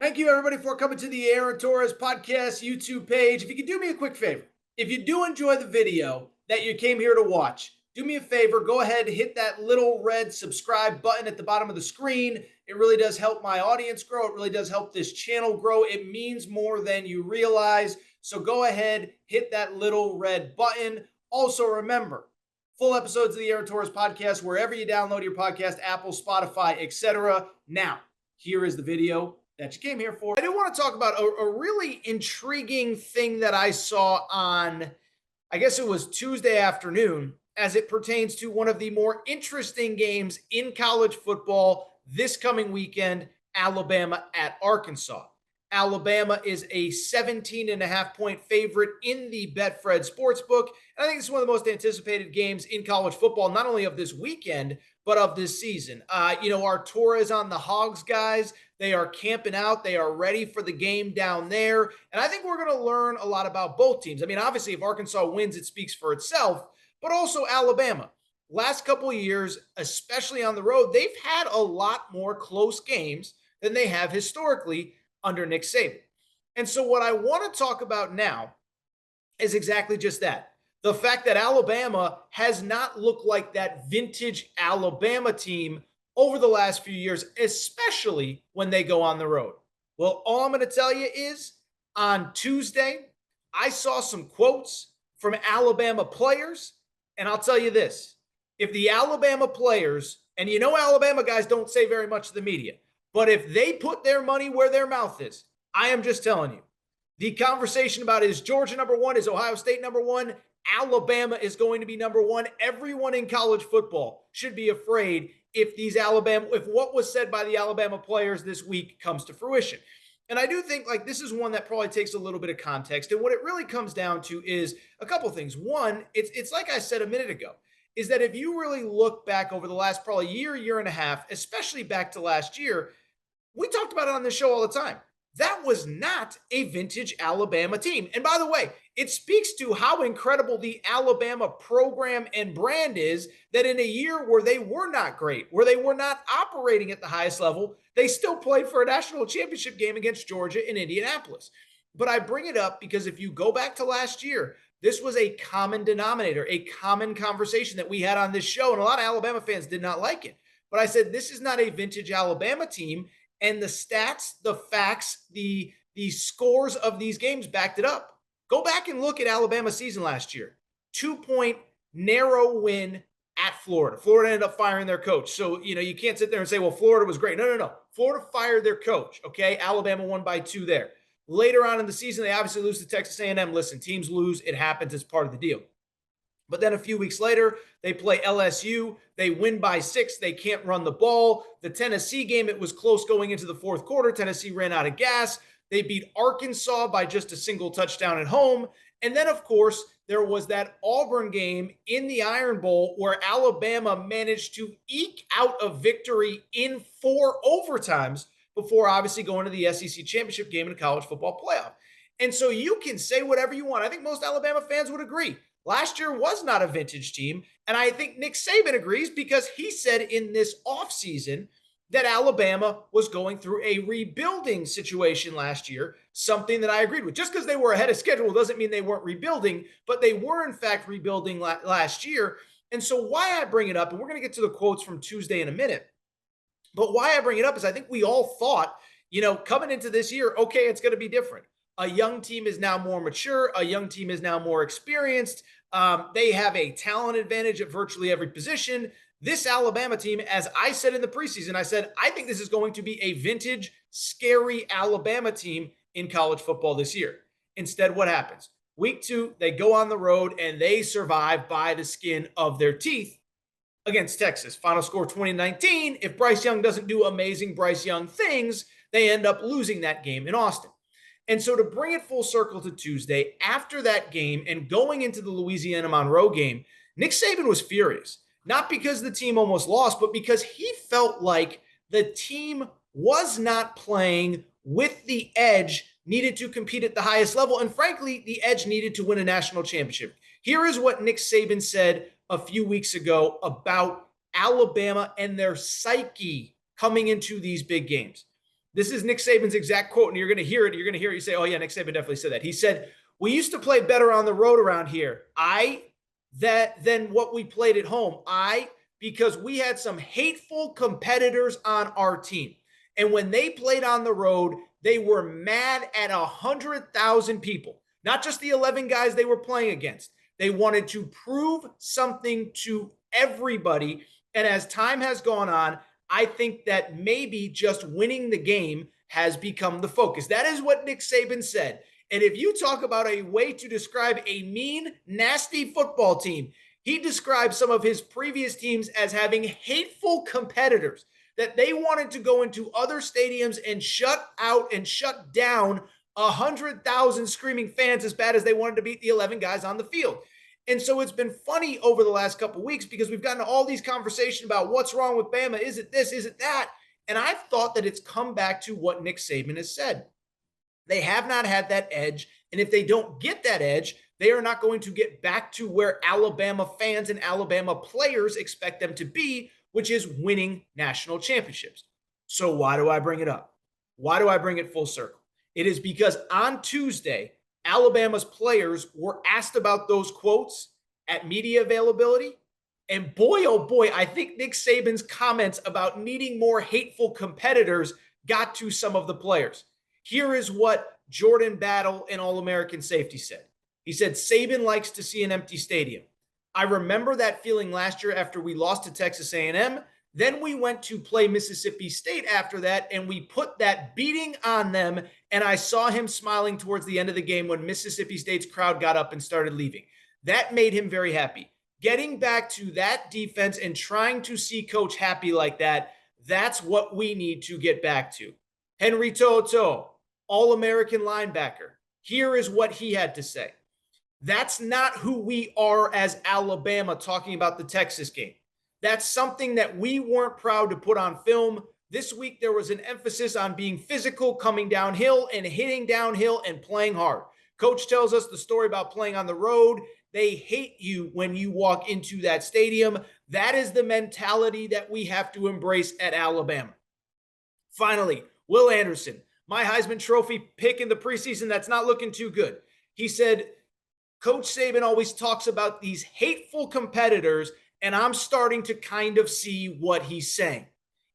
Thank you, everybody, for coming to the Aaron Torres Podcast YouTube page. If you could do me a quick favor, if you do enjoy the video that you came here to watch, do me a favor, go ahead and hit that little red subscribe button at the bottom of the screen. It really does help my audience grow. It really does help this channel grow. It means more than you realize. So go ahead, hit that little red button. Also, remember, full episodes of the Aaron Torres Podcast, wherever you download your podcast, Apple, Spotify, etc. Now, here is the video that you came here for. I do want to talk about a really intriguing thing that I saw on, I guess it was Tuesday afternoon, as it pertains to one of the more interesting games in college football this coming weekend, Alabama at Arkansas. Alabama is a 17.5-point favorite in the Betfred Sportsbook. And I think it's one of the most anticipated games in college football, not only of this weekend, but of this season. Our Torres on the Hogs guys, they are camping out. They are ready for the game down there. And I think we're going to learn a lot about both teams. I mean, obviously, if Arkansas wins, it speaks for itself, but also Alabama. Last couple of years, especially on the road, they've had a lot more close games than they have historically under Nick Saban. And so what I want to talk about now is exactly just that. The fact that Alabama has not looked like that vintage Alabama team over the last few years, especially when they go on the road. Well, all I'm going to tell you is on Tuesday, I saw some quotes from Alabama players, and I'll tell you this. If the Alabama players, and Alabama guys don't say very much to the media, but if they put their money where their mouth is, I am just telling you, the conversation about is Georgia number one, is Ohio State number one, Alabama is going to be number one. Everyone in college football should be afraid if what was said by the Alabama players this week comes to fruition. And I do think this is one that probably takes a little bit of context. And what it really comes down to is a couple of things. One, it's like I said a minute ago, is that if you really look back over the last probably year and a half, especially back to last year, we talked about it on this show all the time. That was not a vintage Alabama team. And by the way, it speaks to how incredible the Alabama program and brand is that in a year where they were not great, where they were not operating at the highest level, they still played for a national championship game against Georgia in Indianapolis. But I bring it up because if you go back to last year, this was a common denominator, a common conversation that we had on this show, and a lot of Alabama fans did not like it. But I said, this is not a vintage Alabama team. And the stats, the facts, the scores of these games backed it up. Go back and look at Alabama's season last year. 2-point narrow win at Florida. Florida ended up firing their coach. So, you can't sit there and say, well, Florida was great. No. Florida fired their coach, okay? Alabama won by 2 there. Later on in the season, they obviously lose to Texas A&M. Listen, teams lose. It happens. It's part of the deal. But then a few weeks later, they play LSU. They win by 6. They can't run the ball. The Tennessee game, it was close going into the fourth quarter. Tennessee ran out of gas. They beat Arkansas by just a single touchdown at home. And then, of course, there was that Auburn game in the Iron Bowl where Alabama managed to eke out a victory in 4 overtimes before obviously going to the SEC championship game in a college football playoff. And so you can say whatever you want. I think most Alabama fans would agree. Last year was not a vintage team. And I think Nick Saban agrees because he said in this offseason that Alabama was going through a rebuilding situation last year, something that I agreed with. Just because they were ahead of schedule doesn't mean they weren't rebuilding, but they were in fact rebuilding last year. And so why I bring it up, and we're going to get to the quotes from Tuesday in a minute, but why I bring it up is I think we all thought, coming into this year, okay, it's going to be different. A young team is now more mature. A young team is now more experienced. They have a talent advantage at virtually every position. This Alabama team, as I said in the preseason, I said, I think this is going to be a vintage, scary Alabama team in college football this year. Instead, what happens? Week 2, they go on the road and they survive by the skin of their teeth against Texas. Final score 2019. If Bryce Young doesn't do amazing Bryce Young things, they end up losing that game in Austin. And so to bring it full circle to Tuesday, after that game and going into the Louisiana Monroe game, Nick Saban was furious. Not because the team almost lost, but because he felt like the team was not playing with the edge needed to compete at the highest level. And frankly, the edge needed to win a national championship. Here is what Nick Saban said a few weeks ago about Alabama and their psyche coming into these big games. This is Nick Saban's exact quote, and you're going to hear it. You're going to hear it. You say, oh, yeah, Nick Saban definitely said that. He said, we used to play better on the road around here. Than what we played at home. Because we had some hateful competitors on our team. And when they played on the road, they were mad at 100,000 people, not just the 11 guys they were playing against. They wanted to prove something to everybody. And as time has gone on, I think that maybe just winning the game has become the focus. That is what Nick Saban said. And if you talk about a way to describe a mean, nasty football team, he described some of his previous teams as having hateful competitors, that they wanted to go into other stadiums and shut out and shut down 100,000 screaming fans as bad as they wanted to beat the 11 guys on the field. And so it's been funny over the last couple of weeks because we've gotten to all these conversations about what's wrong with Bama. Is it this? Is it that? And I've thought that it's come back to what Nick Saban has said. They have not had that edge. And if they don't get that edge, they are not going to get back to where Alabama fans and Alabama players expect them to be, which is winning national championships. So why do I bring it up? Why do I bring it full circle? It is because on Tuesday, Alabama's players were asked about those quotes at media availability. And boy, oh boy, I think Nick Saban's comments about needing more hateful competitors got to some of the players. Here is what Jordan Battle, an All-American safety, said. He said, Saban likes to see an empty stadium. I remember that feeling last year after we lost to Texas A&M. Then we went to play Mississippi State after that, and we put that beating on them, and I saw him smiling towards the end of the game when Mississippi State's crowd got up and started leaving. That made him very happy. Getting back to that defense and trying to see Coach happy like that, that's what we need to get back to. Henry Toto, All-American linebacker. Here is what he had to say. That's not who we are as Alabama, talking about the Texas game. That's something that we weren't proud to put on film. This week, there was an emphasis on being physical, coming downhill and hitting downhill and playing hard. Coach tells us the story about playing on the road. They hate you when you walk into that stadium. That is the mentality that we have to embrace at Alabama. Finally, Will Anderson, my Heisman Trophy pick in the preseason, that's not looking too good. He said, Coach Saban always talks about these hateful competitors, and I'm starting to kind of see what he's saying.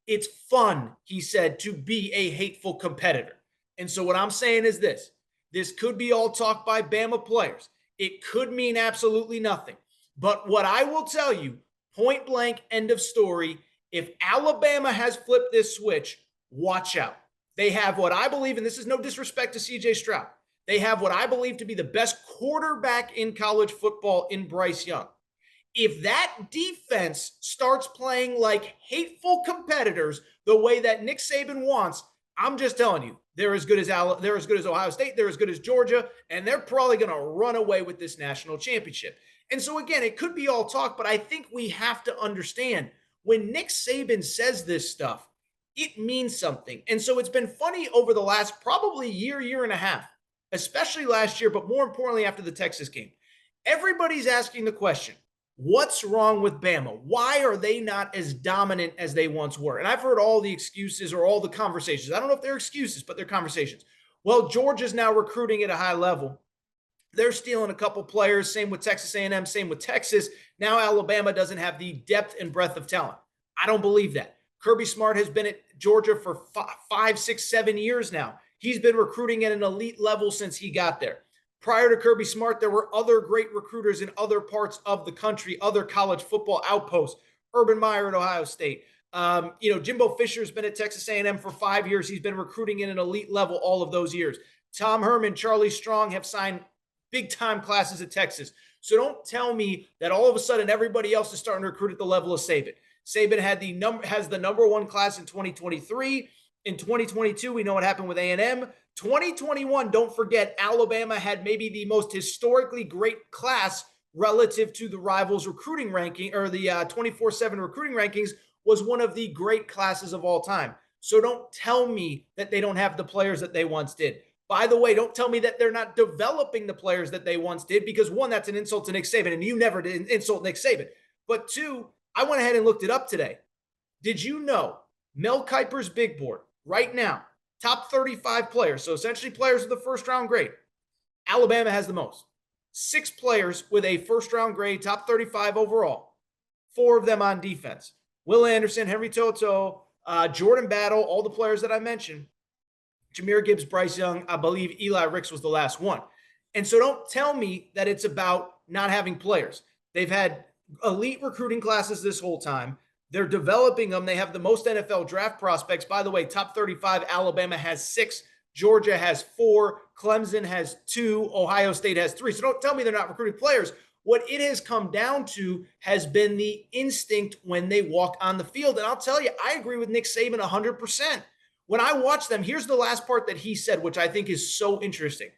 It's fun, he said, to be a hateful competitor. And so what I'm saying is this. This could be all talk by Bama players. It could mean absolutely nothing. But what I will tell you, point blank, end of story, if Alabama has flipped this switch, watch out. They have what I believe, and this is no disrespect to CJ Stroud, they have what I believe to be the best quarterback in college football in Bryce Young. If that defense starts playing like hateful competitors the way that Nick Saban wants, I'm just telling you, they're as good as Ohio State, they're as good as Georgia, and they're probably going to run away with this national championship. And so again, it could be all talk, but I think we have to understand when Nick Saban says this stuff, it means something. And so it's been funny over the last probably year and a half, especially last year, but more importantly after the Texas game. Everybody's asking the question, what's wrong with Bama? Why are they not as dominant as they once were? And I've heard all the excuses or all the conversations. I don't know if they're excuses, but they're conversations. Well, Georgia's now recruiting at a high level. They're stealing a couple players. Same with Texas A&M, same with Texas. Now Alabama doesn't have the depth and breadth of talent. I don't believe that. Kirby Smart has been at Georgia for 5, 6, 7 years now. He's been recruiting at an elite level since he got there. Prior to Kirby Smart, there were other great recruiters in other parts of the country, other college football outposts. Urban Meyer at Ohio State. Jimbo Fisher's been at Texas A&M for 5 years. He's been recruiting in an elite level all of those years. Tom Herman, Charlie Strong have signed big-time classes at Texas. So don't tell me that all of a sudden everybody else is starting to recruit at the level of Saban. Saban has the number one class in 2023. In 2022, we know what happened with A&M. 2021, don't forget, Alabama had maybe the most historically great class relative to the rivals recruiting ranking, or the 24/7 recruiting rankings, was one of the great classes of all time. So don't tell me that they don't have the players that they once did. By the way, don't tell me that they're not developing the players that they once did, because one, that's an insult to Nick Saban, and you never did insult Nick Saban. But two, I went ahead and looked it up today. Did you know Mel Kiper's big board right now top 35 players, so essentially players with the first round grade, Alabama has the most. 6 players with a first round grade, top 35 overall. 4 of them on defense. Will Anderson, Henry Toto, Jordan Battle, all the players that I mentioned. Jahmyr Gibbs, Bryce Young, I believe Eli Ricks was the last one. And so don't tell me that it's about not having players. They've had elite recruiting classes this whole time. They're developing them. They have the most NFL draft prospects. By the way, top 35, Alabama has 6, Georgia has 4, Clemson has 2, Ohio State has 3. So don't tell me they're not recruiting players. What it has come down to has been the instinct when they walk on the field. And I'll tell you, I agree with Nick Saban 100%. When I watch them, here's the last part that he said, which I think is so interesting.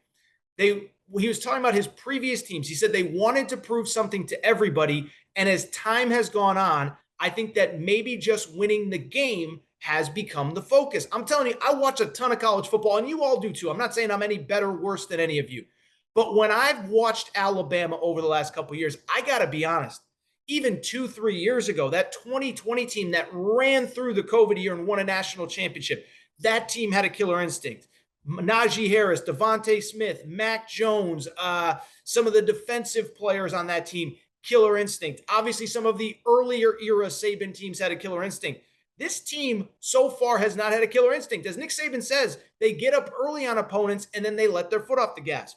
He was talking about his previous teams. He said they wanted to prove something to everybody. And as time has gone on, I think that maybe just winning the game has become the focus. I'm telling you, I watch a ton of college football, and you all do too. I'm not saying I'm any better or worse than any of you. But when I've watched Alabama over the last couple of years, I got to be honest, even 2-3 years ago, that 2020 team that ran through the COVID year and won a national championship, that team had a killer instinct. Najee Harris, Devontae Smith, Mac Jones, some of the defensive players on that team, killer instinct. Obviously, some of the earlier era Saban teams had a killer instinct. This team so far has not had a killer instinct. As Nick Saban says, they get up early on opponents and then they let their foot off the gas.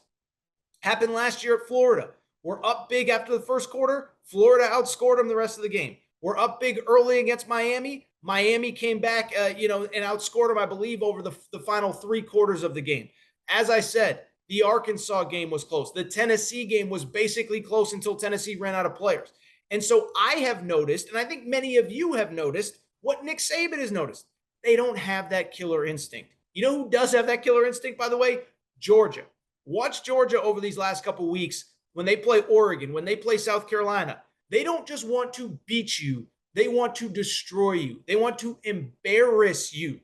Happened last year at Florida. We're up big after the first quarter. Florida outscored them the rest of the game. We're up big early against Miami. Miami came back, and outscored them, I believe, over the final 3 quarters of the game. As I said, the Arkansas game was close. The Tennessee game was basically close until Tennessee ran out of players. And so I have noticed, and I think many of you have noticed, what Nick Saban has noticed. They don't have that killer instinct. You know who does have that killer instinct, by the way? Georgia. Watch Georgia over these last couple weeks when they play Oregon, when they play South Carolina. They don't just want to beat you. They want to destroy you. They want to embarrass you.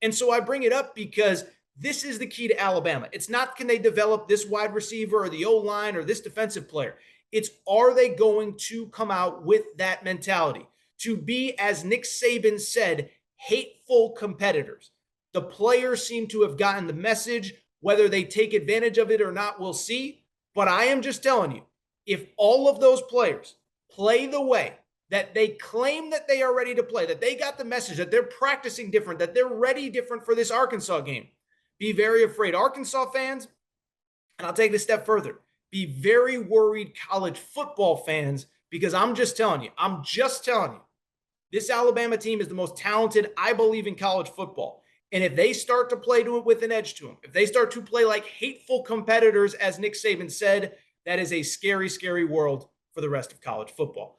And so I bring it up because this is the key to Alabama. It's not, can they develop this wide receiver or the O-line or this defensive player? It's, are they going to come out with that mentality to be, as Nick Saban said, hateful competitors? The players seem to have gotten the message. Whether they take advantage of it or not, we'll see. But I am just telling you, if all of those players play the way that they claim that they are ready to play, that they got the message, that they're practicing different, that they're ready different for this Arkansas game, be very afraid. Arkansas fans, and I'll take it a step further, be very worried college football fans, because I'm just telling you, this Alabama team is the most talented, I believe, in college football. And if they start to play to it with an edge to them, if they start to play like hateful competitors, as Nick Saban said, that is a scary, scary world for the rest of college football.